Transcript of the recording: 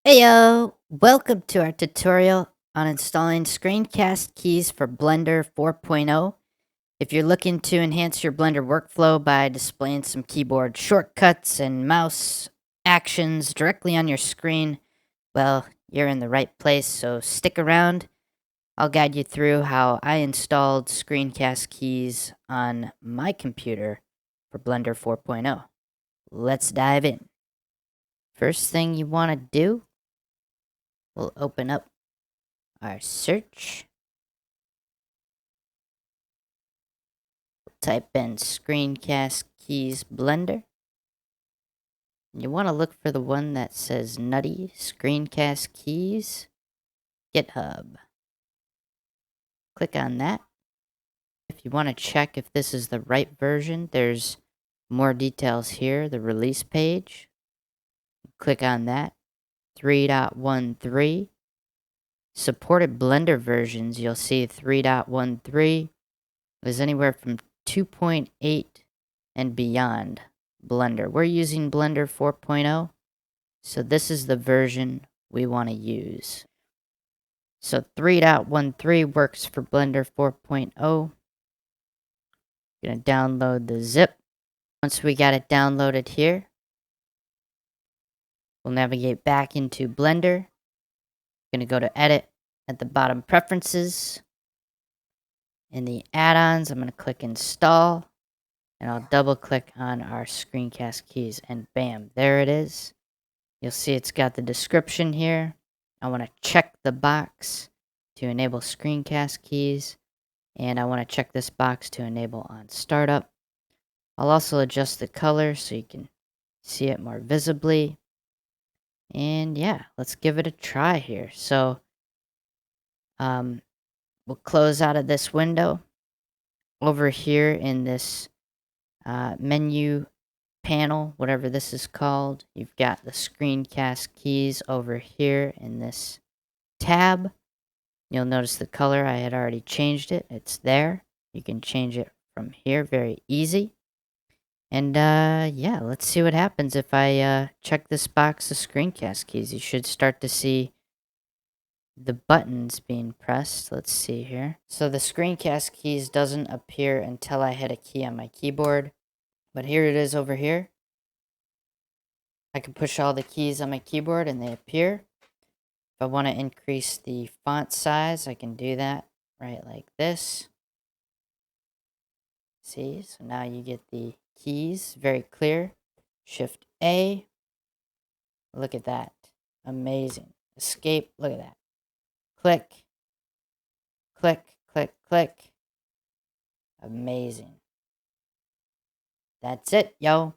Heyo! Welcome to our tutorial on installing Screencast keys for Blender 4.0. If you're looking to enhance your Blender workflow by displaying some keyboard shortcuts and mouse actions directly on your screen, well, you're in the right place, so stick around. I'll guide you through how I installed Screencast keys on my computer for Blender 4.0. Let's dive in. First thing you want to do, we'll open up our search. Type in Screencast Keys Blender. You want to look for the one that says Nutty Screencast Keys GitHub. Click on that. If you want to check if this is the right version, there's more details here, the release page. Click on that. 3.13. Supported Blender versions, you'll see 3.13 is anywhere from 2.8 and beyond Blender. We're using Blender 4.0, so this is the version we want to use. So 3.13 works for Blender 4.0. Gonna download the zip. Once we got it downloaded here, we'll navigate back into Blender. Gonna go to Edit at the bottom, Preferences. In the add-ons, I'm gonna click Install. And I'll double click on our Screencast keys and bam, there it is. You'll see it's got the description here. I want to check the box to enable Screencast keys, and I want to check this box to enable on startup. I'll also adjust the color so you can see it more visibly. And yeah, let's give it a try here. So we'll close out of this window. Over here in this menu panel, whatever this is called, you've got the Screencast keys over here in this tab. You'll notice the color, I had already changed it. It's there. You can change it from here, very easy. And yeah, let's see what happens if I check this box of Screencast keys. You should start to see the buttons being pressed. Let's see here. So the Screencast keys doesn't appear until I hit a key on my keyboard. But here it is over here. I can push all the keys on my keyboard and they appear. If I want to increase the font size, I can do that right like this. See, so now you get the keys very clear. Shift A. Look at that. Amazing. Escape. Look at that. Click. Click, click, click. Amazing. That's it, yo.